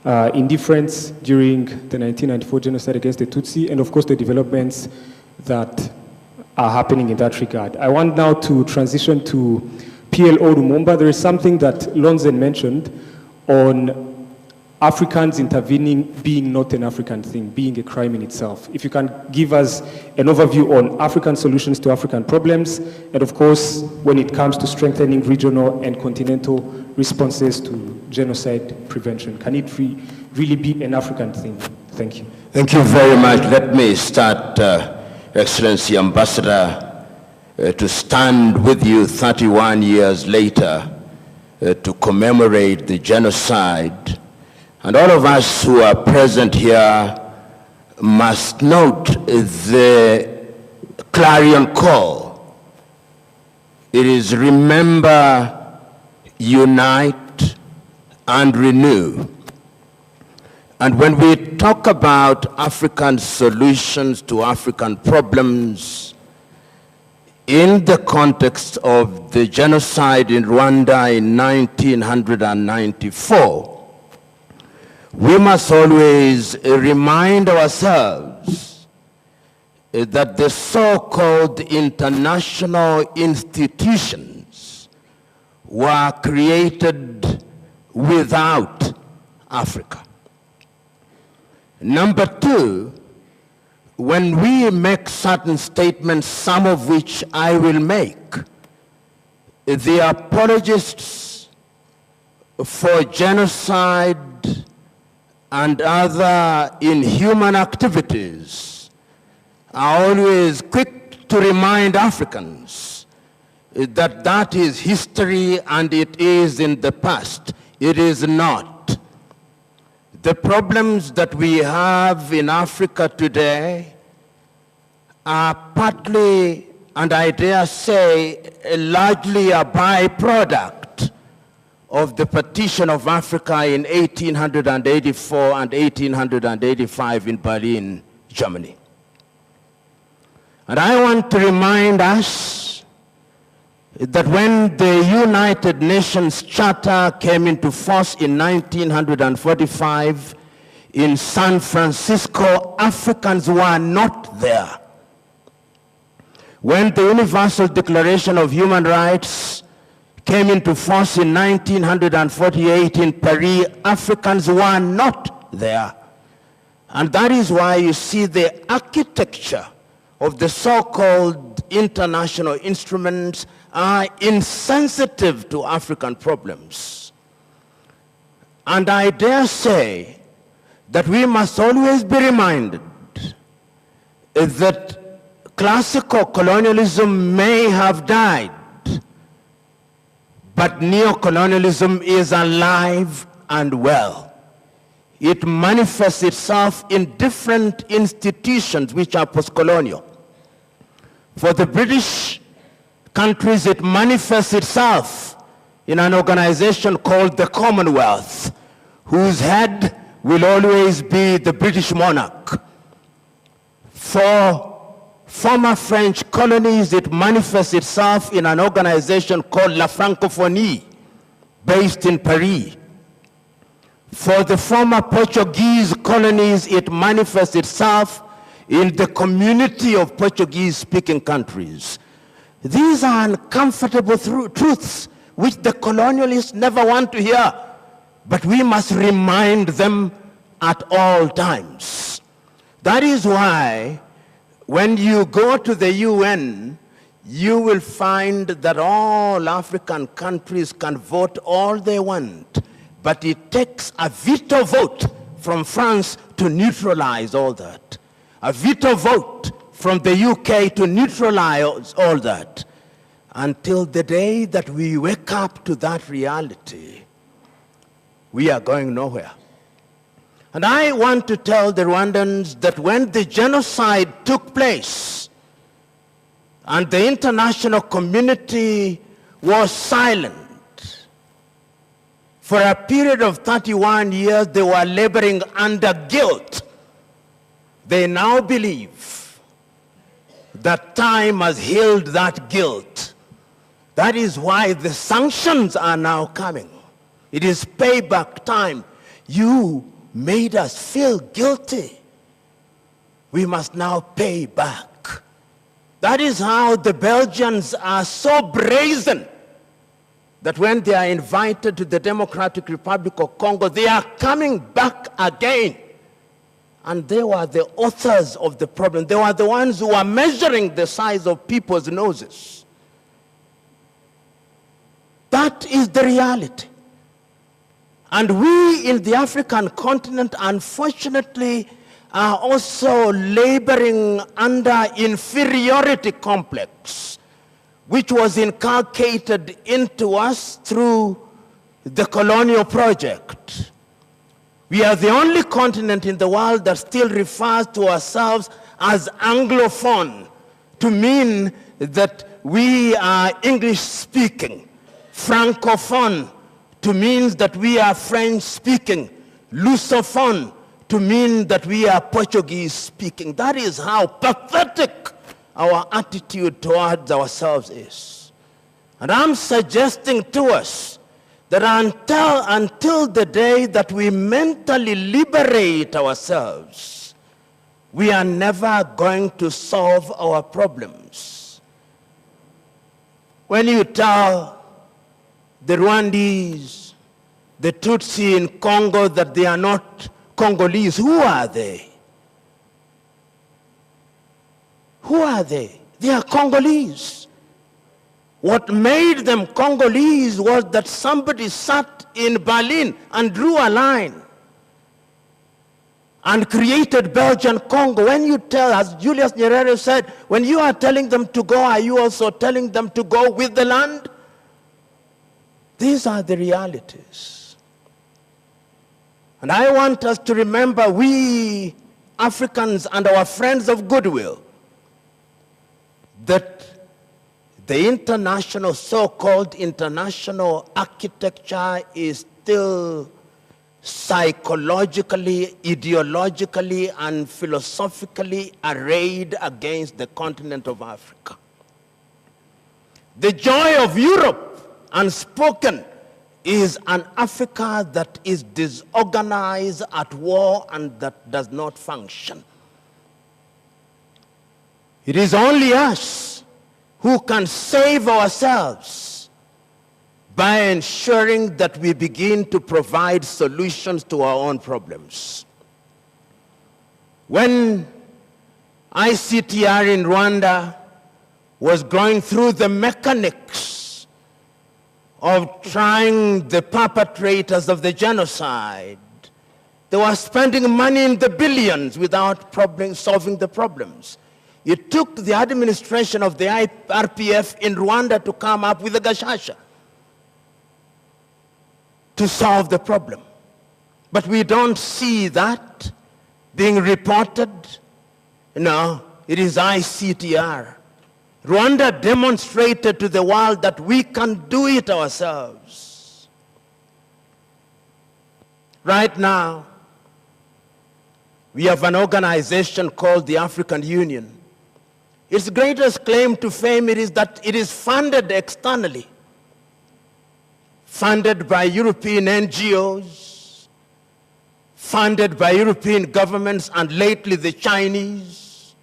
indifference during the 1994 genocide against the Tutsi, and of course the developments that are happening in that regard. I want now to transition to PLO Lumumba. There is something that Lonzen mentioned on Africans intervening being not an African thing, being a crime in itself. If you can give us an overview on African solutions to African problems, and of course, when it comes to strengthening regional and continental responses to genocide prevention. Can it really be an African thing? Thank you. Thank you very much. Let me start, Excellency Ambassador, to stand with you 31 years later to commemorate the genocide. And all of us who are present here must note the clarion call. It is remember, unite, and renew. And when we talk about African solutions to African problems, in the context of the genocide in Rwanda in 1994, we must always remind ourselves that the so-called international institutions were created without Africa. Number two, when we make certain statements, some of which I will make, the apologists for genocide and other inhuman activities are always quick to remind Africans that that is history and it is in the past. It is not. The problems that we have in Africa today are partly, and I dare say, largely a byproduct of the partition of Africa in 1884 and 1885 in Berlin, Germany. And I want to remind us that when the United Nations Charter came into force in 1945 in San Francisco, Africans were not there. When the Universal Declaration of Human Rights came into force in 1948 in Paris, Africans were not there. And that is why you see the architecture of the so-called international instruments are insensitive to African problems. And I dare say that we must always be reminded that classical colonialism may have died, but neocolonialism is alive and well. It manifests itself in different institutions which are post-colonial. For the British countries, it manifests itself in an organization called the Commonwealth, whose head will always be the British monarch. For former French colonies, it manifests itself in an organization called La Francophonie, based in Paris. For the former Portuguese colonies, it manifests itself in the community of Portuguese-speaking countries. These are uncomfortable truths which the colonialists never want to hear, but we must remind them at all times. That is why when you go to the UN, you will find that all African countries can vote all they want, but it takes a veto vote from France to neutralize all that. A veto vote from the UK to neutralize all that. Until the day that we wake up to that reality, we are going nowhere. And I want to tell the Rwandans that when the genocide took place and the international community was silent, for a period of 31 years they were laboring under guilt. They now believe that time has healed that guilt. That is why the sanctions are now coming. It is payback time. You made us feel guilty, we must now pay back. That is how the Belgians are so brazen that when they are invited to the Democratic Republic of Congo, they are coming back again. And they were the authors of the problem. They were the ones who were measuring the size of people's noses. That is the reality. And we in the African continent, unfortunately, are also laboring under inferiority complex, which was inculcated into us through the colonial project. We are the only continent in the world that still refers to ourselves as Anglophone, to mean that we are English-speaking. Francophone, to mean that we are French-speaking. Lusophone, to mean that we are Portuguese-speaking. That is how pathetic our attitude towards ourselves is. And I'm suggesting to us that until the day that we mentally liberate ourselves, we are never going to solve our problems. When you tell the Rwandese, the Tutsi in Congo that they are not Congolese, who are they? Who are they? They are Congolese. What made them Congolese was that somebody sat in Berlin and drew a line and created Belgian Congo. When you tell, as Julius Nyerere said, when you are telling them to go, are you also telling them to go with the land? These are the realities. And I want us to remember, we Africans and our friends of goodwill, that the international, so-called international architecture is still psychologically, ideologically, and philosophically arrayed against the continent of Africa. The joy of Europe, unspoken, is an Africa that is disorganized, at war, and that does not function. It is only us who can save ourselves by ensuring that we begin to provide solutions to our own problems. When ICTR in Rwanda was going through the mechanics of trying the perpetrators of the genocide, they were spending money in the billions without solving the problems. It took the administration of the RPF in Rwanda to come up with a gashasha to solve the problem. But we don't see that being reported. No, it is ICTR. Rwanda demonstrated to the world that we can do it ourselves. Right now, we have an organization called the African Union. Its greatest claim to fame is that it is funded externally, funded by European NGOs, funded by European governments, and lately the Chinese.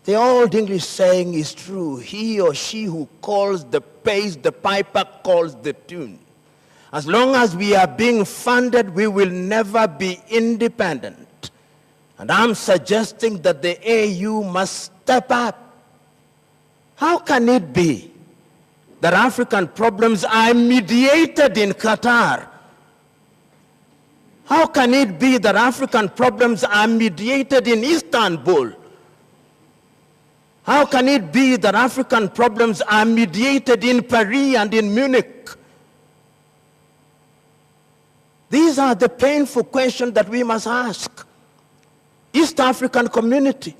The old English saying is true: he or she who pays the piper calls the tune. As long as we are being funded, we will never be independent. And I'm suggesting that the AU must step up. How can it be that African problems are mediated in Qatar? How can it be that African problems are mediated in Istanbul? How can it be that African problems are mediated in Paris and in Munich? These are the painful questions that we must ask. East African community,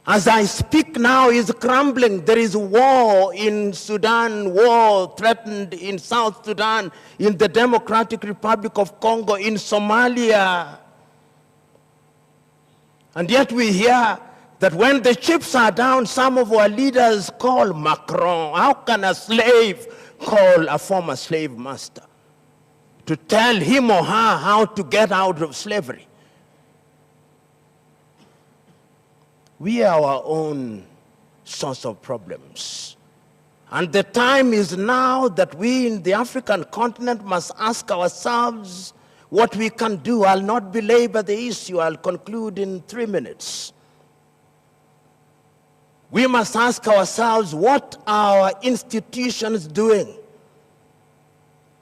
as I speak now, is crumbling. There is war in Sudan, war threatened in South Sudan, in the Democratic Republic of Congo, in Somalia. And yet we hear that when the chips are down, some of our leaders call Macron. How can a slave call a former slave master? to tell him or her how to get out of slavery. We are our own source of problems. And the time is now that we in the African continent must ask ourselves what we can do. I'll not belabor the issue. I'll conclude in 3 minutes. We must ask ourselves, what are our institutions doing?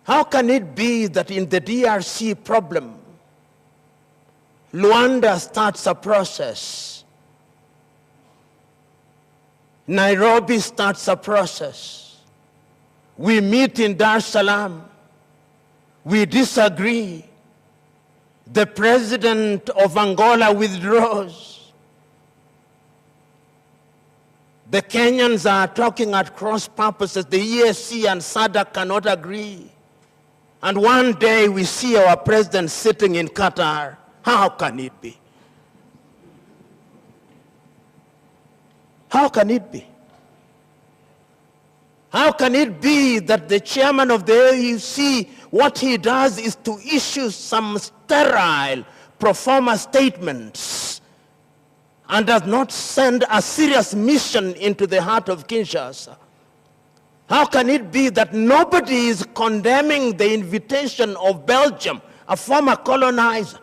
How can it be that in the DRC problem, Luanda starts a process, Nairobi starts a process, we meet in Dar es Salaam, we disagree, the president of Angola withdraws, the Kenyans are talking at cross purposes, the EAC and SADC cannot agree. And one day we see our president sitting in Qatar. How can it be? How can it be? How can it be that the chairman of the AUC, what he does is to issue some sterile pro forma statements and does not send a serious mission into the heart of Kinshasa? How can it be that nobody is condemning the invitation of Belgium, a former colonizer,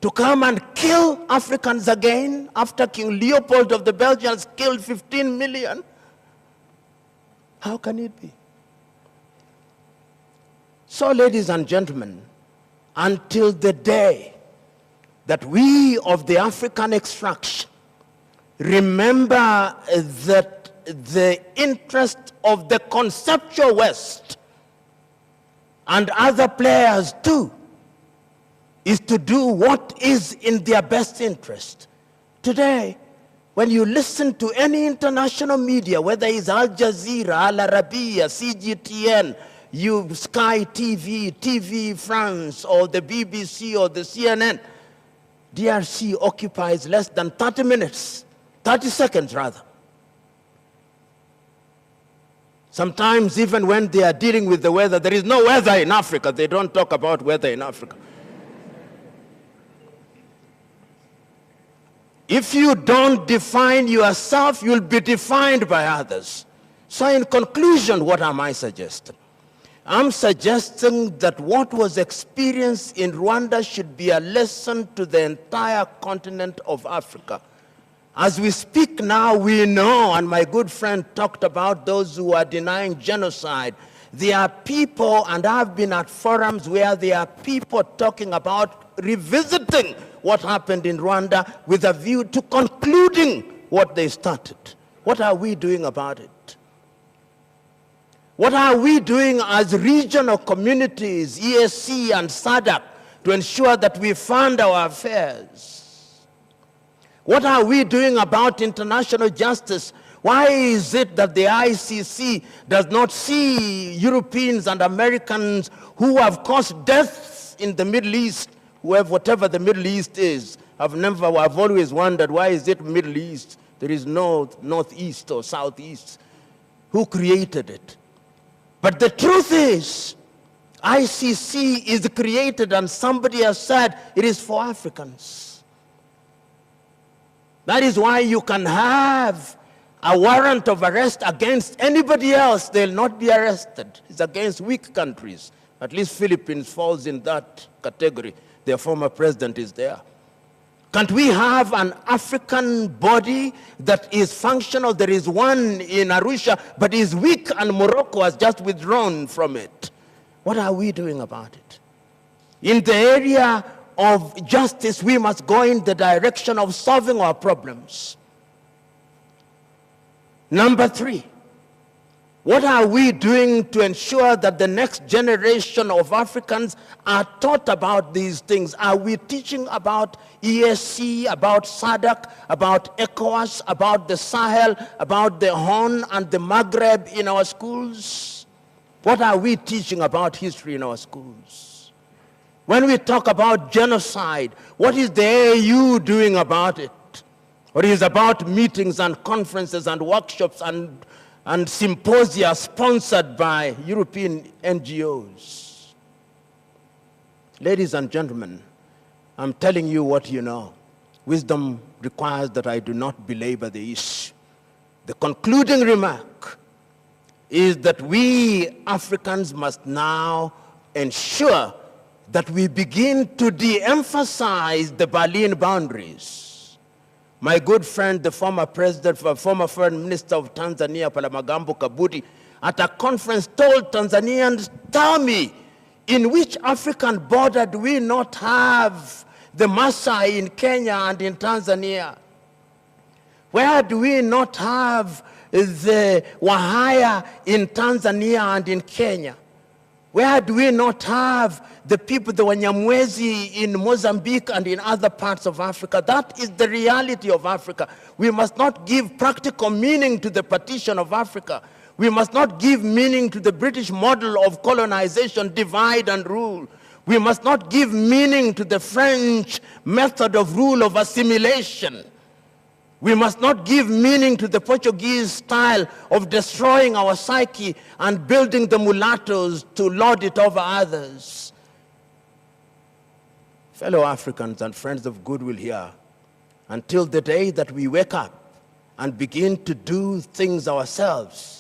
to come and kill Africans again after King Leopold of the Belgians killed 15 million? How can it be? So, ladies and gentlemen, until the day that we of the African extraction remember that the interest of the conceptual West and other players too is to do what is in their best interest. Today, when you listen to any international media, whether it's Al Jazeera, Al Arabiya, CGTN, Sky TV, TV France, or the BBC or the CNN, DRC occupies less than 30 minutes, 30 seconds rather. Sometimes even when they are dealing with the weather, there is no weather in Africa. They don't talk about weather in Africa. If you don't define yourself, you'll be defined by others. So in conclusion, what am I suggesting? I'm suggesting that what was experienced in Rwanda should be a lesson to the entire continent of Africa. As we speak now, we know, and my good friend talked about those who are denying genocide. There are people, and I've been at forums where there are people talking about revisiting what happened in Rwanda with a view to concluding what they started. What are we doing about it? What are we doing as regional communities, EAC and SADC, to ensure that we fund our affairs? What are we doing about international justice? Why is it that the ICC does not see Europeans and Americans who have caused deaths in the Middle East, whatever the Middle East is? I've always wondered, why is it Middle East? There is no Northeast or Southeast. Who created it? But the truth is, ICC is created, and somebody has said it is for Africans. That is why you can have a warrant of arrest against anybody else. They'll not be arrested. It's against weak countries. At least Philippines falls in that category. Their former president is there. Can't we have an African body that is functional? There is one in Arusha, but is weak, and Morocco has just withdrawn from it. What are we doing about it? In the area of justice, we must go in the direction of solving our problems. Number 3, what are we doing to ensure that the next generation of Africans are taught about these things? Are we teaching about EAC, about SADC, about ECOWAS, about the Sahel, about the Horn and the Maghreb in our schools? What are we teaching about history in our schools? When we talk about genocide, what is the AU doing about it? Or is about meetings and conferences and workshops and symposia sponsored by European NGOs? Ladies and gentlemen, I'm telling you what you know. Wisdom requires that I do not belabor the issue. The concluding remark is that we Africans must now ensure that we begin to de-emphasize the Berlin boundaries. My good friend, the former foreign minister of Tanzania, Palamagambo Kabudi, at a conference told Tanzanians, tell me, in which African border do we not have the Maasai in Kenya and in Tanzania? Where do we not have the Wahaya in Tanzania and in Kenya? Where do we not have the people, the Wanyamwezi in Mozambique and in other parts of Africa? That is the reality of Africa. We must not give practical meaning to the partition of Africa. We must not give meaning to the British model of colonization, divide and rule. We must not give meaning to the French method of rule of assimilation. We must not give meaning to the Portuguese style of destroying our psyche and building the mulattoes to lord it over others. Fellow Africans and friends of goodwill here, until the day that we wake up and begin to do things ourselves,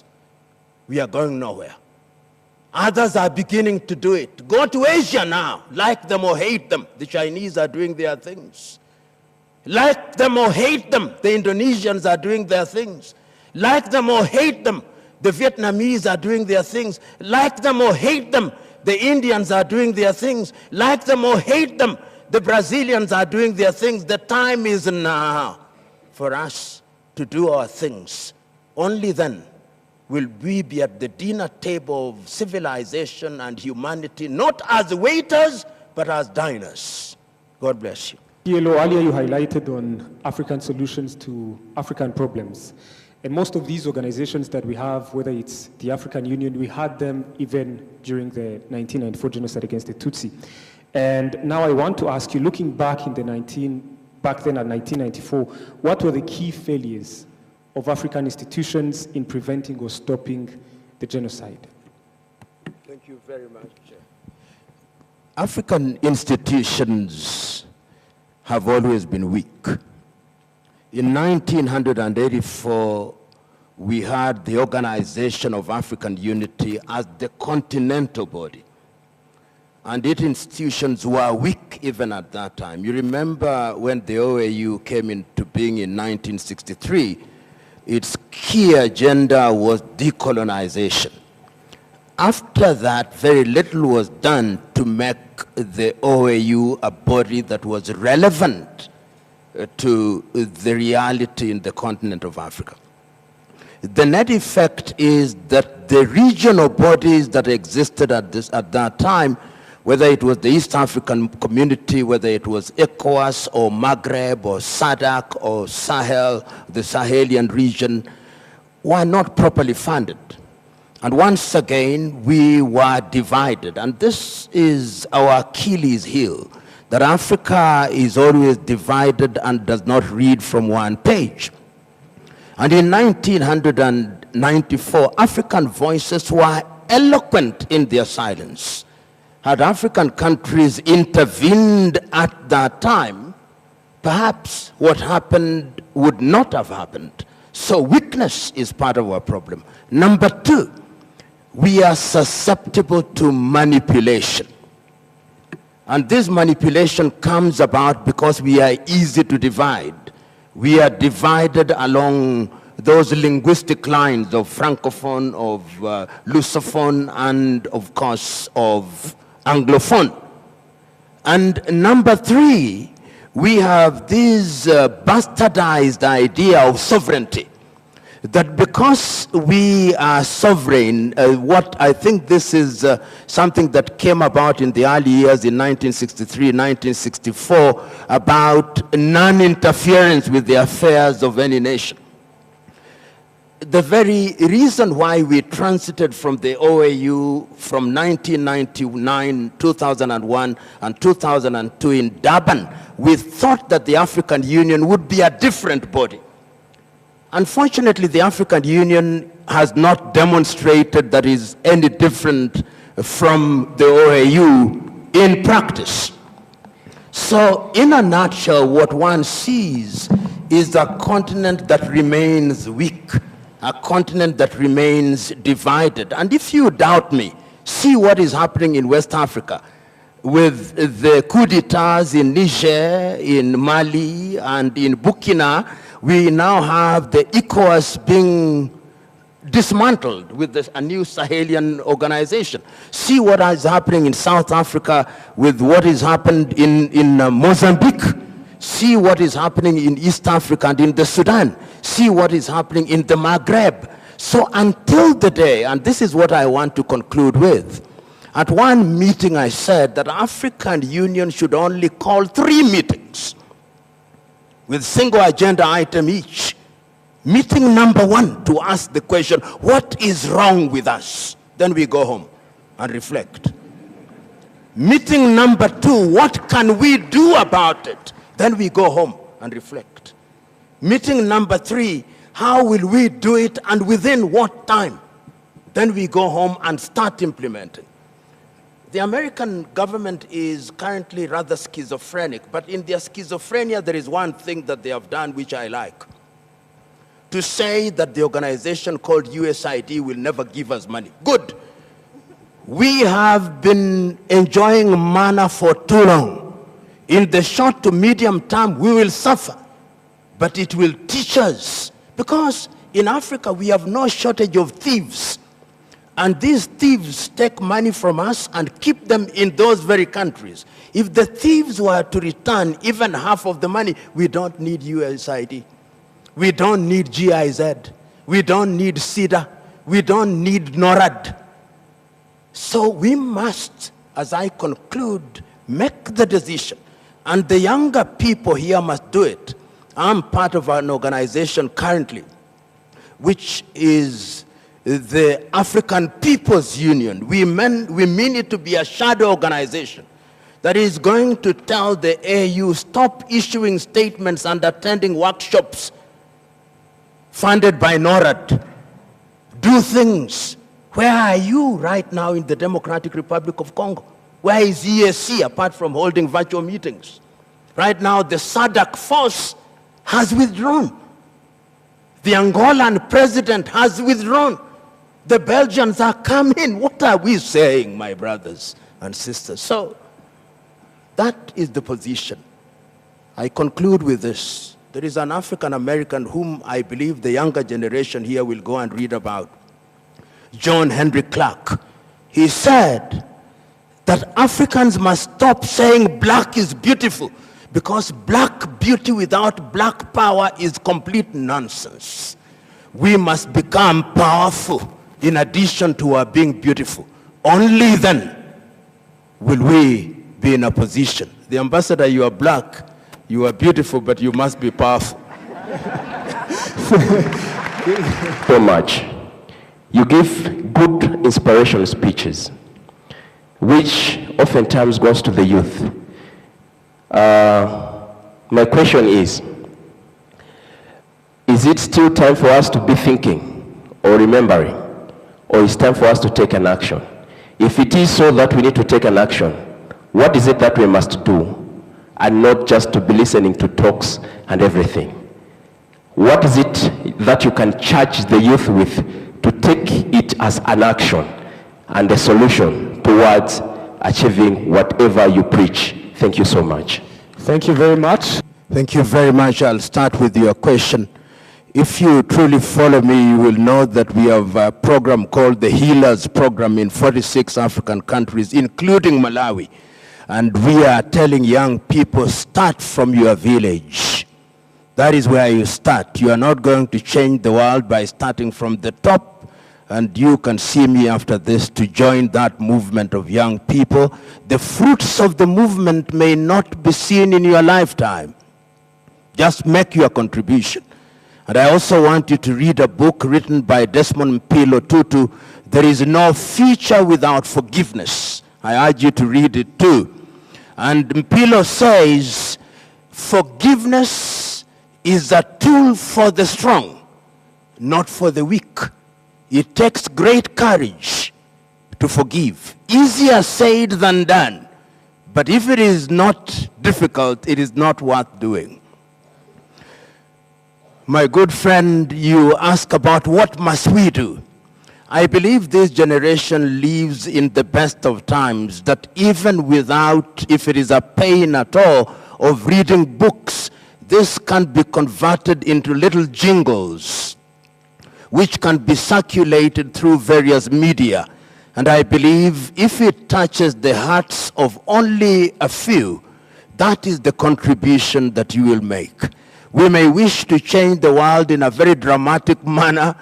we are going nowhere. Others are beginning to do it. Go to Asia now, like them or hate them. The Chinese are doing their things. Like them or hate them, the Indonesians are doing their things. Like them or hate them, the Vietnamese are doing their things. Like them or hate them, the Indians are doing their things. Like them or hate them, the Brazilians are doing their things. The time is now for us to do our things. Only then will we be at the dinner table of civilization and humanity, not as waiters, but as diners. God bless you. PLO, earlier you highlighted on African solutions to African problems. And most of these organizations that we have, whether it's the African Union, we had them even during the 1994 genocide against the Tutsi. And now I want to ask you, looking back in back then at 1994, what were the key failures of African institutions in preventing or stopping the genocide? Thank you very much, Chair. African institutions have always been weak. In 1984, we had the Organization of African Unity as the continental body. And its institutions were weak even at that time. You remember when the OAU came into being in 1963, its key agenda was decolonization. After that, very little was done to make the OAU a body that was relevant to the reality in the continent of Africa. The net effect is that the regional bodies that existed at that time, whether it was the East African Community, whether it was ECOWAS or Maghreb or SADC or Sahel, the Sahelian region, were not properly funded. And once again, we were divided. And this is our Achilles heel, that Africa is always divided and does not read from one page. And in 1994, African voices were eloquent in their silence. Had African countries intervened at that time, perhaps what happened would not have happened. So weakness is part of our problem. Number two, we are susceptible to manipulation. And this manipulation comes about because we are easy to divide. We are divided along those linguistic lines of Francophone, of Lusophone, and of course of Anglophone. And number three, we have this bastardized idea of sovereignty. That because we are sovereign, what I think this is something that came about in the early years in 1963, 1964, about non-interference with the affairs of any nation. The very reason why we transited from the OAU from 1999, 2001, and 2002 in Durban, we thought that the African Union would be a different body. Unfortunately, the African Union has not demonstrated that is any different from the OAU in practice. So in a nutshell, what one sees is a continent that remains weak, a continent that remains divided. And if you doubt me, see what is happening in West Africa with the coup d'etats in Niger, in Mali, and in Burkina. We now have the ECOWAS being dismantled with a new Sahelian organization. See what is happening in South Africa with what has happened in Mozambique. See what is happening in East Africa and in the Sudan. See what is happening in the Maghreb. So until the day, and this is what I want to conclude with, at one meeting I said that African Union should only call 3 meetings with single agenda item each. Meeting number 1 to ask the question, what is wrong with us? Then we go home and reflect. Meeting number 2, what can we do about it? Then we go home and reflect. Meeting number 3, how will we do it and within what time? Then we go home and start implementing. The American government is currently rather schizophrenic, but in their schizophrenia, there is one thing that they have done which I like. To say that the organization called USAID will never give us money. Good. We have been enjoying manna for too long. In the short to medium term, we will suffer, but it will teach us. Because in Africa, we have no shortage of thieves. And these thieves take money from us and keep them in those very countries. If the thieves were to return even half of the money, we don't need USAID. We don't need GIZ. We don't need SIDA. We don't need NORAD. So we must, as I conclude, make the decision. And the younger people here must do it. I'm part of an organization currently, which is the African People's Union. We mean it to be a shadow organization that is going to tell the AU, stop issuing statements and attending workshops funded by NORAD. Do things. Where are you right now in the Democratic Republic of Congo? Where is EAC apart from holding virtual meetings? Right now, the SADC force has withdrawn. The Angolan president has withdrawn. The Belgians are coming. What are we saying, my brothers and sisters? So, that is the position. I conclude with this. There is an African American whom I believe the younger generation here will go and read about. John Henry Clark. He said that Africans must stop saying black is beautiful, because black beauty without black power is complete nonsense. We must become powerful in addition to our being beautiful. Only then will we be in a position. The ambassador, you are black, you are beautiful, but you must be powerful. So much. You give good inspirational speeches, which oftentimes goes to the youth. My question is it still time for us to be thinking or remembering, or is it time for us to take an action? If it is so that we need to take an action, what is it that we must do, and not just to be listening to talks and everything? What is it that you can charge the youth with to take it as an action and a solution towards achieving whatever you preach? Thank you so much. Thank you very much. Thank you very much. I'll start with your question. If you truly follow me, you will know that we have a program called the Healers Program in 46 African countries, including Malawi. And we are telling young people, start from your village. That is where you start. You are not going to change the world by starting from the top. And you can see me after this to join that movement of young people. The fruits of the movement may not be seen in your lifetime. Just make your contribution. And I also want you to read a book written by Desmond PLO Tutu, There is No Future Without Forgiveness. I urge you to read it too. And Mpilo says, forgiveness is a tool for the strong, not for the weak. It takes great courage to forgive. Easier said than done. But if it is not difficult, it is not worth doing. My good friend, you ask about what must we do? I believe this generation lives in the best of times, that even without, if it is a pain at all, of reading books, this can be converted into little jingles, which can be circulated through various media. And I believe if it touches the hearts of only a few, that is the contribution that you will make. We may wish to change the world in a very dramatic manner,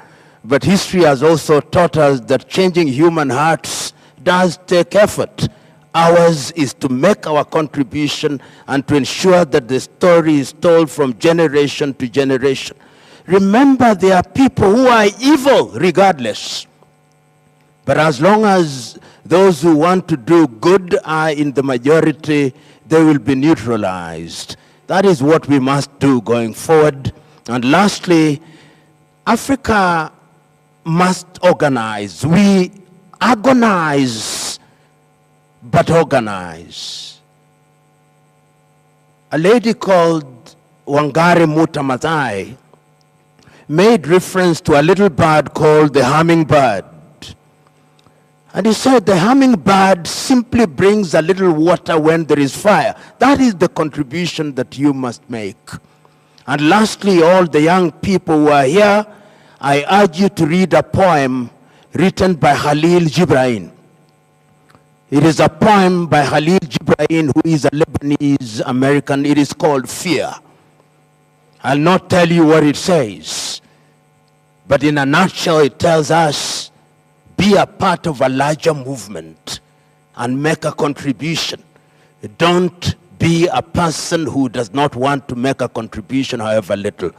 but history has also taught us that changing human hearts does take effort. Ours is to make our contribution and to ensure that the story is told from generation to generation. Remember, there are people who are evil regardless. But as long as those who want to do good are in the majority, they will be neutralized. That is what we must do going forward. And lastly, Africa must organize. We agonize, but organize. A lady called Wangari Maathai made reference to a little bird called the hummingbird. And he said the hummingbird simply brings a little water when there is fire. That is the contribution that you must make. And lastly, all the young people who are here, I urge you to read a poem written by Khalil Gibran. It is a poem by Khalil Gibran, who is a Lebanese American. It is called Fear. I'll not tell you what it says, but in a nutshell, it tells us, be a part of a larger movement and make a contribution. Don't be a person who does not want to make a contribution, however little.